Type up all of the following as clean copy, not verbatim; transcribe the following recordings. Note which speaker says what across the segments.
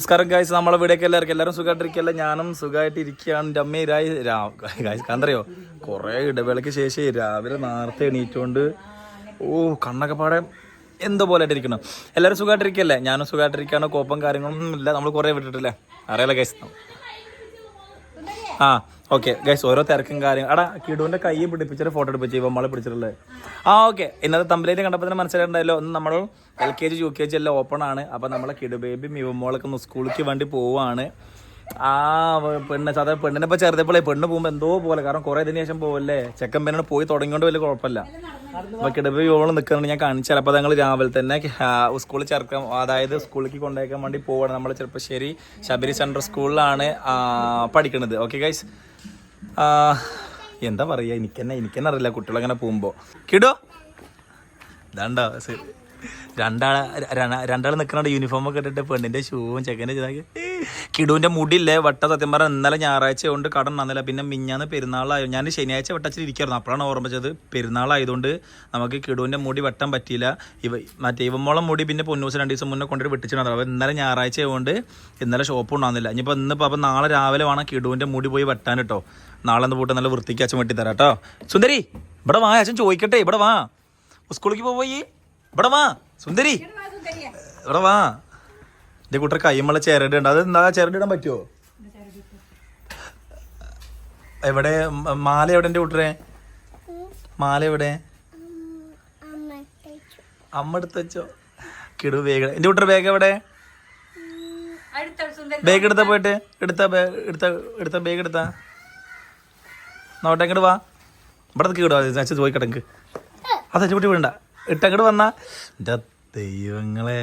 Speaker 1: നമസ്കാരം ഗൈസ്, നമ്മളെ വീഡിയോക്ക് എല്ലാവരും സുഖമായിട്ടിരിക്കല്ല. ഞാനും സുഖമായിട്ട് ഇരിക്കുകയാണ്. എൻ്റെ അമ്മ ഗൈസ് കണ്ടറിയോ, കുറേ ഇടവേളയ്ക്ക് ശേഷം രാവിലെ നേരത്തെ എണീറ്റുകൊണ്ട് കണ്ണൊക്കെ പാടെ എന്തോ പോലെ ആയിട്ടിരിക്കണം. എല്ലാവരും സുഖമായിട്ടിരിക്കല്ലേ? ഞാനും സുഖമായിട്ടിരിക്കുകയാണ്. കോപ്പം കാര്യങ്ങളൊന്നും ഇല്ല. നമ്മൾ കുറേ വിട്ടിട്ടില്ലേ, അറിയാലോ ഗൈസ്. ഓക്കെ ഗൈസ്, ഓരോ തിരക്കും കാര്യം. എടാ കിടുവിൻ്റെ കൈ പിടിപ്പിച്ചൊരു ഫോട്ടോ എടുപ്പിച്ച് ഇപ്പം നമ്മളെ പിടിച്ചിട്ടുള്ളത്. ഓക്കെ, ഇന്നത്തെ തമ്പിലേക്ക് കണ്ടപ്പോൾ തന്നെ മനസ്സിലായിട്ടുണ്ടായല്ലോ, ഒന്ന് നമ്മൾ LKG UKG എല്ലാം ഓപ്പൺ ആണ്. അപ്പം നമ്മളെ കിടു ബേബി ഇവമോളൊക്കെ ഒന്ന് സ്കൂളിലേക്ക് വേണ്ടി പോവാണ്. സാധാരണ പെണ്ണിനെ ഇപ്പോൾ ചെറുതപ്പോഴേ പെണ്ണ് പോകുമ്പോൾ എന്തോ പോലെ, കാരണം കുറേ ഇതിന് ശേഷം പോവല്ലേ, ചെക്കൻ പെണ്ണോട് പോയി തുടങ്ങിയോണ്ട് വലിയ കുഴപ്പമില്ല. അപ്പോൾ കിടബേബി ഇവള് നിൽക്കുന്നുണ്ട്, ഞാൻ കാണിച്ചു തരാം. അപ്പോൾ ഞങ്ങൾ രാവിലെ തന്നെ സ്കൂളിൽ ചേർക്കാൻ, അതായത് സ്കൂളിലേക്ക് കൊണ്ടുപോകാൻ വേണ്ടി പോവാണ്. നമ്മൾ ചെറുപ്പശ്ശേരി ശബരി സെൻട്രൽ സ്കൂളിലാണ് പഠിക്കുന്നത്. ഓക്കെ ഗൈസ്, എന്താ പറയുക, എനിക്കെന്നെ അറിയില്ല കുട്ടികളങ്ങനെ പോകുമ്പോൾ. കിടോ ഇതാണ്ടാ രണ്ടാൾ നിൽക്കണ യൂണിഫോമൊക്കെ ഇട്ടിട്ട് പെണ്ണിൻ്റെ ഷൂവും ചെക്കൻ്റെ ഇതാക്കി. കിടുവിൻ്റെ മുടിയില്ലേ വട്ട, സത്യം പറഞ്ഞാൽ ഇന്നലെ ഞായറാഴ്ച കൊണ്ട് കടം നന്നില്ല. പിന്നെ മിഞ്ഞാന്ന് പെരുന്നാളായി, ഞാൻ ശനിയാഴ്ച വെട്ടച്ചിട്ട് ഇരിക്കുമായിരുന്നു. അപ്പോഴാണ് ഓർമ്മിച്ചത് പെരുന്നാളായതുകൊണ്ട് നമുക്ക് കിടുവിൻ്റെ മുടി വെട്ടാൻ പറ്റിയില്ല. ഇവമോളം മുടി പിന്നെ പൊന്നൂസ് 2 ദിവസം മുന്നേ കൊണ്ടിട്ട് വെട്ടിച്ചിട്ടുണ്ടായിരുന്നു. അപ്പോൾ ഇന്നലെ ഞായറാഴ്ച ആയതുകൊണ്ട് ഇന്നലെ ഷോപ്പ് ഉണ്ടാകുന്നില്ല. ഇന്നിപ്പോൾ അപ്പം നാളെ രാവിലെ വേണം കിടുവിൻ്റെ മുടി പോയി വെട്ടാൻ കേട്ടോ. നാളെ ഒന്ന് പോയിട്ട് നല്ല വൃത്തിക്ക് അച്ഛൻ വെട്ടി തരാം കേട്ടോ. സുന്ദരി ഇവിടെ വാ, അച്ഛൻ ചോദിക്കട്ടെ, ഇവിടെ വാ. സ്കൂളിലേക്ക് പോയി ഇവിടെ വാ. സുന്ദരി ഇവിടെ വാ. എൻ്റെ കൂട്ടർ കയ്യുമ്പളെ ചേരടുണ്ട്, അത് എന്താ ചേരടിടാൻ പറ്റുമോ? എവിടെ മാല? എവിടെ എൻ്റെ കൂട്ടരെ മാല? എവിടെ? അമ്മ എടുത്ത് വെച്ചോ. കിടു വേഗം എൻ്റെ കൂട്ടർ വേഗം എവിടെ? ബേഗ് എടുത്താ പോയിട്ട് എടുത്ത ബേഗ് എടുത്താ നോട്ടെ. ഇങ്ങോട്ട് വാ, ഇവിടെ കിടുവാ അച്ഛൻ ചോദിക്കട്ടെങ്ക്. അത് അച്ഛൻ കുട്ടി വിടണ്ട, ഇട്ടങ്ങോട്ട് വന്നാ. എൻ്റെ ദൈവങ്ങളെ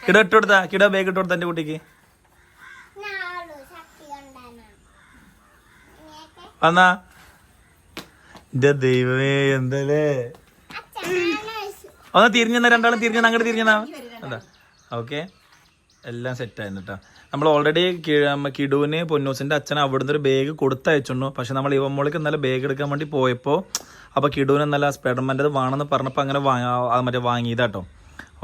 Speaker 1: കിട ഇട്ട് കൊടുത്താ, കിട ബേഗ് ഇട്ട് കൊടുത്താ എൻ്റെ കുട്ടിക്ക്. വന്നാ എൻ്റെ ദൈവമേ, എന്തല്ലേ. ഒന്ന് തിരിഞ്ഞെന്നാ, രണ്ടാളും തിരിഞ്ഞെന്നാ, അങ്ങോട്ട് തിരിഞ്ഞെന്നാ. എന്താ ഓക്കെ, എല്ലാം സെറ്റായിരുന്നു കേട്ടോ. നമ്മൾ ഓൾറെഡി കിടുവിന് പൊന്നൂസിൻ്റെ അച്ഛൻ അവിടുന്ന് ഒരു ബാഗ് കൊടുത്തയച്ചിരുന്നു. പക്ഷെ നമ്മൾ ഇവമോൾക്ക് ഇന്നലെ ബാഗ് എടുക്കാൻ വേണ്ടി പോയപ്പോൾ അപ്പോൾ കിടുവിന് നല്ല സ്പെഡർമെൻ്റെത് വേണമെന്ന് പറഞ്ഞപ്പോൾ അങ്ങനെ മറ്റേ വാങ്ങിയതാട്ടോ.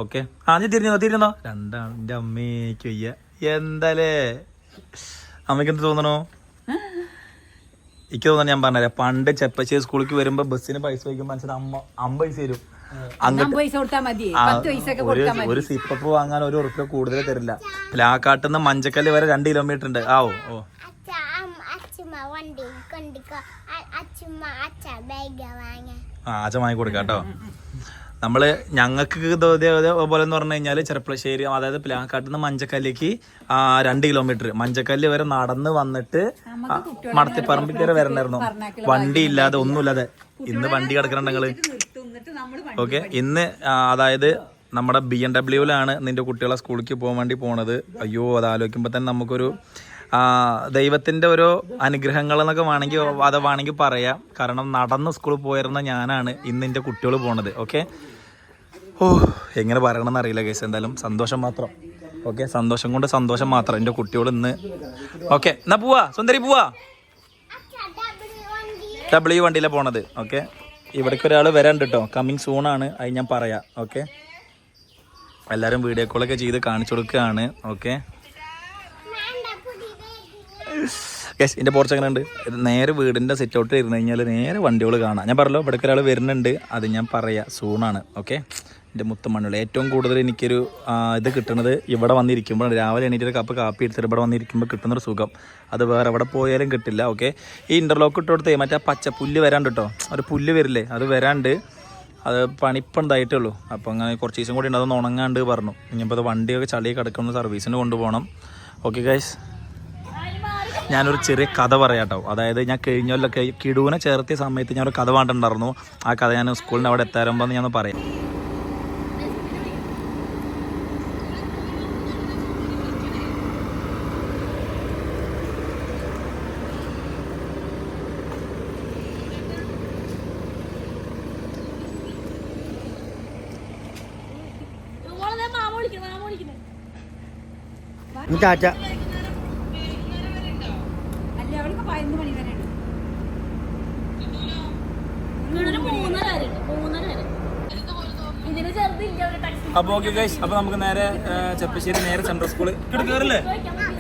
Speaker 1: ഓക്കെ, നീ തിരിഞ്ഞോ. രണ്ടാളിൻ്റെ അമ്മയ്ക്ക് വയ്യ. എന്താലേ അമ്മയ്ക്ക് എന്ത് തോന്നണോ? എനിക്ക് തോന്നണം, ഞാൻ പറഞ്ഞുതരാം. പണ്ട് ചെപ്പശ്ശേരി സ്കൂളിലേക്ക് വരുമ്പോൾ ബസ്സിന് പൈസ വയ്ക്കുമ്പോൾ മനസ്സിൽ അമ്മ പൈസ തരും. ഒരു സിപ്പപ്പ് വാങ്ങാൻ ₹1 കൂടുതൽ തരില്ല. പ്ലാക്കാട്ടുന്ന മഞ്ചക്കല്ല് വരെ 2 കിലോമീറ്റർ ഉണ്ട്. അച്ഛൻ വാങ്ങി കൊടുക്കാം കേട്ടോ. ഞങ്ങൾക്ക് ഇതേപോലെ എന്ന് പറഞ്ഞു കഴിഞ്ഞാൽ ചെറുപ്പശ്ശേരി, അതായത് പ്ലാക്കാട്ടുന്ന മഞ്ചക്കല്ലേക്ക് 2 കിലോമീറ്റർ, മഞ്ചക്കല്ല് വരെ നടന്ന് വന്നിട്ട് മടത്തിപ്പറമ്പിൽ വരെ വരണമായിരുന്നു. വണ്ടി ഇല്ലാതെ ഒന്നുമില്ലാതെ. ഇന്ന് വണ്ടി കിടക്കണുണ്ട് ഞങ്ങള്. ഓക്കെ, ഇന്ന് അതായത് നമ്മുടെ BMW നിന്റെ കുട്ടികളെ സ്കൂളിലേക്ക് പോകാൻ വേണ്ടി പോണത്. അയ്യോ, അത് ആലോചിക്കുമ്പോൾ തന്നെ നമുക്കൊരു ദൈവത്തിൻ്റെ ഓരോ അനുഗ്രഹങ്ങൾ എന്നൊക്കെ വേണമെങ്കിൽ പറയാം. കാരണം നടന്ന് സ്കൂളിൽ പോയിരുന്ന ഞാനാണ് ഇന്ന് എൻ്റെ കുട്ടികൾ പോണത്. ഓക്കെ, എങ്ങനെ പറയണമെന്ന് അറിയില്ല കേസ്. എന്തായാലും സന്തോഷം മാത്രം. ഓക്കെ, സന്തോഷം കൊണ്ട് സന്തോഷം മാത്രം. എൻ്റെ കുട്ടികൾ ഇന്ന് ഓക്കെ. എന്നാ പോവാ സുന്ദരി, പോവാ. W വണ്ടിയിലാണ് പോണത്. ഓക്കെ, ഇവിടേക്ക് ഒരാൾ വരാണ്ട് കേട്ടോ, കമ്മിങ് സൂണാണ്. അത് ഞാൻ പറയാം. ഓക്കെ, എല്ലാവരും വീഡിയോ കോളൊക്കെ ചെയ്ത് കാണിച്ചു കൊടുക്കുകയാണ്. ഓക്കെ യെസ്, എൻ്റെ പോർച്ച് എങ്ങനെ ഉണ്ട്? നേരെ വീടിൻ്റെ സിറ്റ് ഔട്ടിൽ ഇരുന്ന് കഴിഞ്ഞാൽ നേരെ വണ്ടികൾ കാണാം. ഞാൻ പറഞ്ഞല്ലോ ഇവിടേക്ക് ഒരാൾ വരുന്നുണ്ട്, അത് ഞാൻ പറയാം, സൂണാണ്. ഓക്കെ, എൻ്റെ മുത്തുമണ്ണുകൾ ഏറ്റവും കൂടുതൽ എനിക്കൊരു ഇത് കിട്ടുന്നത് ഇവിടെ വന്നിരിക്കുമ്പോൾ. രാവിലെ എണീറ്റൊരു കപ്പ് കാപ്പി എടുത്തിട്ട് ഇവിടെ വന്നിരിക്കുമ്പോൾ കിട്ടുന്നൊരു സുഖം അത് വേറെ എവിടെ പോയാലും കിട്ടില്ല. ഓക്കെ, ഈ ഇൻ്റർലോക്ക് ഇട്ട് കൊടുത്തേ മറ്റേ പച്ച പുല്ല് വരാണ്ട് കേട്ടോ, ഒരു പുല്ല് വരില്ലേ, അത് വരാണ്ട്. അത് പണിപ്പണ്ടായിട്ടേ ഉള്ളൂ. അപ്പോൾ അങ്ങനെ കുറച്ച് ദിവസം കൂടി ഉണ്ട്, അതൊന്ന് ഉണങ്ങാണ്ട് പറഞ്ഞു. ഇനിയിപ്പോൾ അത് വണ്ടിയൊക്കെ ചളി കിടക്കുന്ന സർവീസിന് കൊണ്ടുപോകണം. ഓക്കെ ഗൈസ്, ഞാനൊരു ചെറിയ കഥ പറയാം കേട്ടോ. അതായത് ഞാൻ കഴിഞ്ഞൊല്ലൊക്കെ കിടുവിനെ ചേർത്തിയ സമയത്ത് ഞാനൊരു കഥ പറഞ്ഞിട്ടുണ്ടായിരുന്നു. ആ കഥ ഞാൻ സ്കൂളിൻ്റെ അവിടെ എത്താറുമ്പോൾ ഞാനൊന്ന് പറയാം.
Speaker 2: ചാച്ച
Speaker 1: അപ്പൊ ഓക്കെ ഗൈസ്, അപ്പൊ നമുക്ക് നേരെ ചെപ്പശ്ശേരി നേരെ സെൻട്രൽ സ്കൂള് കേറില്ലേ?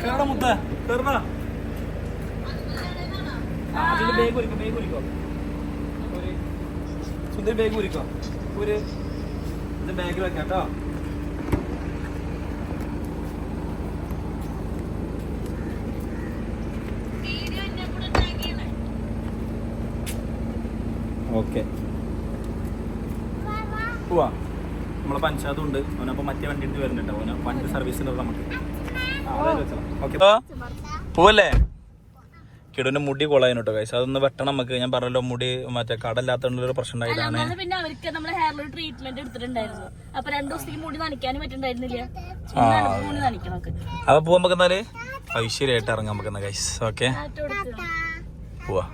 Speaker 1: കേറണ മുത്ത കേറണ. ബേഗ് കുരിക്കോ സുന്ദരി, ബേഗ് കുരിക്കോ ഒരു ഇത് ബാഗിൽ വെക്കാം കേട്ടോ. ഓക്കെ പോവാ. നമ്മളെ പഞ്ചായത്തും ഉണ്ട്. അവനപ്പോൾ മറ്റേ വണ്ടി എടുത്ത് വരുന്നുണ്ട്. അവന് വണ്ടി സർവീസിന് നമുക്ക് ഓക്കെ പോവല്ലേ? കിടുവിന്റെ മുടി കൊളായിരുന്നു കേട്ടോ ഗൈസ്. അതൊന്ന് വെട്ടണം നമുക്ക്. ഞാൻ പറഞ്ഞല്ലോ മുടി മറ്റേ കടല്ലാത്തോണ്ടൊരു പ്രശ്നം ഉണ്ടായിട്ടാണ്.
Speaker 2: പിന്നെ അവർക്ക് നമ്മളെ ഹെയറിൽ ട്രീറ്റ്മെന്റ് എടുത്തിട്ടുണ്ടായിരുന്നു. അപ്പൊ 2 ദിവസത്തേക്ക് മുടി നനയ്ക്കാനും പറ്റുന്നുണ്ടായിരുന്നില്ല.
Speaker 1: അപ്പൊ പോവാൻ നമുക്ക് എന്നാല് ഐശ്വര്യമായിട്ട് ഇറങ്ങാൻ നമുക്ക് ഗൈസ്. ഓക്കെ പോവാ.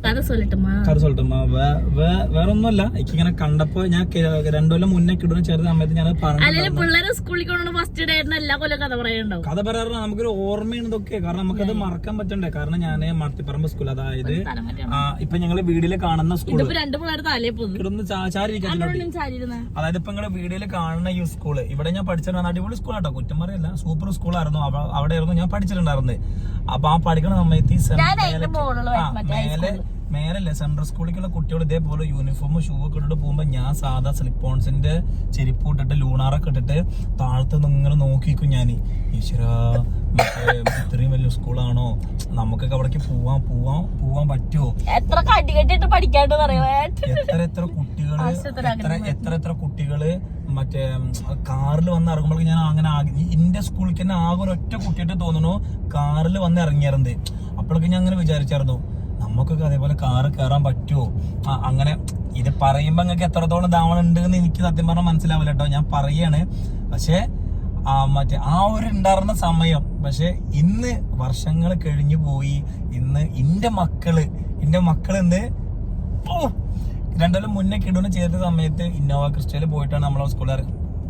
Speaker 2: കഥ சொல்லட்டுமா?
Speaker 1: വേറെ ഒന്നുമല്ല, എനിക്കിങ്ങനെ കണ്ടപ്പോ ഞാൻ 2 കൊല്ലം മുന്നേ കിടുന്ന ചേർന്ന സമയത്ത് ഞാൻ
Speaker 2: പിള്ളേരെ സ്കൂളിൽ കൊണ്ടു ഫസ്റ്റ് ഡേ എല്ലാ കൊല്ലം കഥ പറയാറുണ്ടാവും.
Speaker 1: കഥ പറയാറ് നമുക്കൊരു ഓർമ്മയാണ് ഇതൊക്കെ. കാരണം നമുക്കത് മറക്കാൻ പറ്റണ്ടേ. കാരണം ഞാൻ മർത്തിപ്പറമ്പ് സ്കൂൾ, അതായത് ഇപ്പൊ ഞങ്ങള് വീഡിയോയില് കാണുന്ന സ്കൂൾ കിടുന്ന ചാരിയിരിക്കാൻ, അതായത് ഇപ്പൊ നിങ്ങള് വീഡിയോയില് കാണുന്ന ഈ സ്കൂള് ഇവിടെ ഞാൻ പഠിച്ചിട്ടുണ്ട്. അടിപൊളി സ്കൂളാട്ടോ, കുറ്റം പറയല്ല, സൂപ്പർ സ്കൂളായിരുന്നു. അവിടെ ആയിരുന്നു ഞാൻ പഠിച്ചിട്ടുണ്ടായിരുന്നത്. അപ്പൊ ആ പഠിക്കുന്ന സമയത്ത് മേലല്ലേ സെൻട്രൽ സ്കൂളിലേക്കുള്ള കുട്ടികൾ ഇതേപോലെ യൂണിഫോമും ഷൂ ഒക്കെ ഇട്ടിട്ട് പോകുമ്പോ ഞാൻ സാധാ സ്ലിപ്പോൺസിന്റെ ചെരുപ്പ് ഇട്ടിട്ട് ലൂണാറൊക്കെ ഇട്ടിട്ട് താഴത്തുനിന്ന് ഇങ്ങനെ നോക്കിക്കും ഞാൻ. ഈശ്വരാ, മറ്റേ ഇത്രയും വലിയ സ്കൂളാണോ, നമുക്കൊക്കെ അവിടേക്ക് പോവാൻ പറ്റുമോ? എത്ര കുട്ടികള് മറ്റേ കാറിൽ വന്ന് ഇറങ്ങുമ്പോഴേക്ക് ഞാൻ അങ്ങനെ എന്റെ സ്കൂളിലേക്ക് തന്നെ ആകെ ഒരൊറ്റ കുട്ടിയായിട്ട് തോന്നുന്നു കാറിൽ വന്ന് ഇറങ്ങിയായിരുന്നത്. അപ്പോഴൊക്കെ ഞാൻ അങ്ങനെ വിചാരിച്ചായിരുന്നു നമുക്കൊക്കെ അതേപോലെ കാറ് കയറാൻ പറ്റുമോ. അങ്ങനെ ഇത് പറയുമ്പോ നിങ്ങൾക്ക് എത്രത്തോളം ധാവണം ഉണ്ട് എന്ന് എനിക്ക് സത്യം പറഞ്ഞാൽ മനസ്സിലാവില്ല കേട്ടോ, ഞാൻ പറയാണ്. പക്ഷെ മറ്റേ ആ ഒരു ഉണ്ടായിരുന്ന സമയം, പക്ഷെ ഇന്ന് വർഷങ്ങൾ കഴിഞ്ഞു പോയി. ഇന്ന് എന്റെ മക്കള് ഇന്ന് 2 കൊല്ലം മുന്നേ കിടുന്ന ചേർത്ത സമയത്ത് ഇന്നോവ ക്രിസ്റ്റയിൽ പോയിട്ടാണ് നമ്മളെ സ്കൂളിൽ.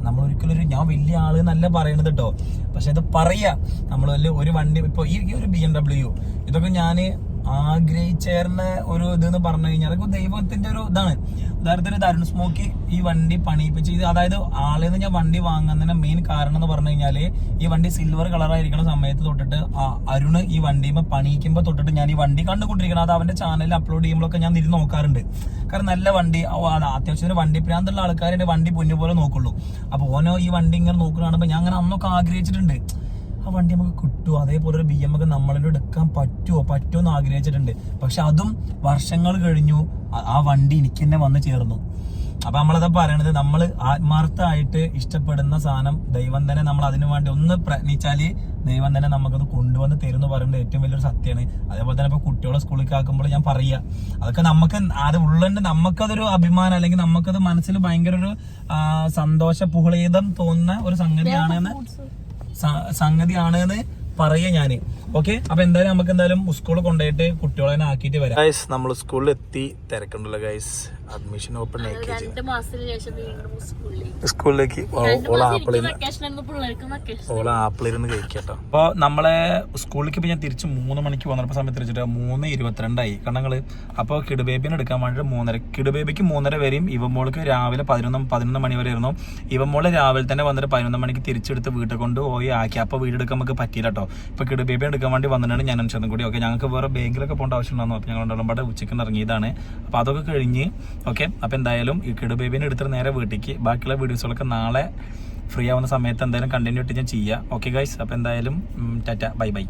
Speaker 1: നമ്മളൊരിക്കലും ഞാൻ വലിയ ആള് എന്നല്ല പറയണത് കേട്ടോ, പക്ഷെ ഇത് പറയാ നമ്മൾ ഒരു വണ്ടി ഇപ്പൊ ഈ ഒരു BMW ഇതൊക്കെ ഞാന് ആഗ്രഹിച്ചേർന്ന ഒരു ഇതെന്ന് പറഞ്ഞു കഴിഞ്ഞാൽ അതൊക്കെ ദൈവത്തിന്റെ ഒരു ഇതാണ്. ഉദാഹരണത്തിന് തരുൺ സ്മോക്കി ഈ വണ്ടി പണിയിപ്പിച്ച് ഇത്, അതായത് ആളെന്ന് ഞാൻ വണ്ടി വാങ്ങുന്നതിന് മെയിൻ കാരണം എന്ന് പറഞ്ഞു കഴിഞ്ഞാല് ഈ വണ്ടി സിൽവർ കളറായിരിക്കുന്ന സമയത്ത് തൊട്ടിട്ട് അരുണ് ഈ വണ്ടിയുമ്പോ പണിയിക്കുമ്പോ തൊട്ടിട്ട് ഞാൻ ഈ വണ്ടി കണ്ടുകൊണ്ടിരിക്കണം. അത് അവന്റെ ചാനലിൽ അപ്ലോഡ് ചെയ്യുമ്പോഴൊക്കെ ഞാൻ തിരിഞ്ഞ് നോക്കാറുണ്ട്. കാരണം നല്ല വണ്ടി, അത്യാവശ്യം വണ്ടി പ്രാന്തുള്ള ആൾക്കാരുടെ വണ്ടി പൊന്നുപോലെ നോക്കുള്ളൂ. അപ്പൊ ഓനോ ഈ വണ്ടി ഇങ്ങനെ നോക്കുകയാണെങ്കിൽ ഞാൻ അങ്ങനെ അന്നൊക്കെ ആഗ്രഹിച്ചിട്ടുണ്ട്, ആ വണ്ടി നമുക്ക് കിട്ടുമോ, അതേപോലെ ഒരു BM ഒക്കെ നമ്മളിൽ എടുക്കാൻ പറ്റുമോ എന്ന് ആഗ്രഹിച്ചിട്ടുണ്ട്. പക്ഷെ അതും വർഷങ്ങൾ കഴിഞ്ഞു, ആ വണ്ടി എനിക്ക് തന്നെ വന്ന് ചേർന്നു. അപ്പൊ നമ്മളതാ പറയണത്, നമ്മൾ ആത്മാർത്ഥമായിട്ട് ഇഷ്ടപ്പെടുന്ന സാധനം ദൈവം തന്നെ നമ്മൾ അതിനു വേണ്ടി ഒന്ന് പ്രയത്നിച്ചാല് ദൈവം തന്നെ നമുക്കത് കൊണ്ടുവന്ന് തരുമെന്ന് പറയുന്നത് ഏറ്റവും വലിയൊരു സത്യമാണ്. അതേപോലെ തന്നെ ഇപ്പൊ കുട്ടികളെ സ്കൂളിലേക്ക് ആക്കുമ്പോൾ ഞാൻ പറയുക, അതൊക്കെ നമുക്ക് അത് ഉള്ളുണ്ട്, നമുക്കതൊരു അഭിമാനം, അല്ലെങ്കിൽ നമുക്കത് മനസ്സിൽ ഭയങ്കര ഒരു സന്തോഷ പുഹളീതം തോന്നുന്ന ഒരു സംഗതിയാണെന്ന് പറയാ ഞാന്. ഓക്കെ, അപ്പൊ എന്തായാലും നമുക്ക് എന്തായാലും സ്കൂളിൽ കൊണ്ടുപോയിട്ട് കുട്ടികളെ ആക്കിയിട്ട് വരാം. ഗൈസ്, നമ്മൾ സ്കൂളിൽ എത്തി. തിരക്കുണ്ടല്ലോ ഗൈസ്, അഡ്മിഷൻ ഓപ്പൺ സ്കൂളിലേക്ക് ആപ്പിളിരുന്ന് കഴിക്കട്ടോ. അപ്പൊ നമ്മളെ സ്കൂളിലേക്ക് ഇപ്പൊ ഞാൻ തിരിച്ച് 3 മണിക്ക് വന്നപ്പോ സമയത്ത് വെച്ചിട്ട് 3:22 കാരണം ഞങ്ങള് അപ്പൊ കിടുബേബിനെ എടുക്കാൻ വേണ്ടിട്ട് 3:30, കിടുബേബിക്ക് 3:30 വരെയും ഇവമോൾക്ക് രാവിലെ 11 മണി വരെ ആയിരുന്നു. ഇവമോള് രാവിലെ തന്നെ വന്നിട്ട് 11 മണിക്ക് തിരിച്ചെടുത്ത് വീട്ടിൽ കൊണ്ട് പോയി ആക്കി. അപ്പൊ വീടെടുക്കാൻ നമുക്ക് പറ്റിയില്ല കേട്ടോ. ഇപ്പൊ കിടുബേബി എടുക്കാൻ വേണ്ടി വന്നിട്ടാണ് ഞാൻ അനുസരിച്ചും കൂടി. ഓക്കെ, ഞങ്ങൾക്ക് വേറെ ബാങ്കിലൊക്കെ പോകേണ്ട ആവശ്യം ഉണ്ടായിരുന്നു. അപ്പൊ ഞങ്ങൾ രണ്ടാളും ഉച്ചയ്ക്ക് ഇറങ്ങിയതാണ്. അപ്പൊ അതൊക്കെ കഴിഞ്ഞ് ഓക്കെ. അപ്പൊ എന്തായാലും ഈ കിടുബേബിനെ എടുത്തിട്ട് നേരെ വീട്ടിലേക്ക്. ബാക്കിയുള്ള വീഡിയോസുകളൊക്കെ നാളെ ഫ്രീ ആവുന്ന സമയത്ത് എന്തായാലും കണ്ടിന്യൂ ആയിട്ട് ഞാൻ ചെയ്യാം. ഓക്കെ ഗൈസ്, അപ്പൊ എന്തായാലും ടാറ്റ, ബൈ ബൈ.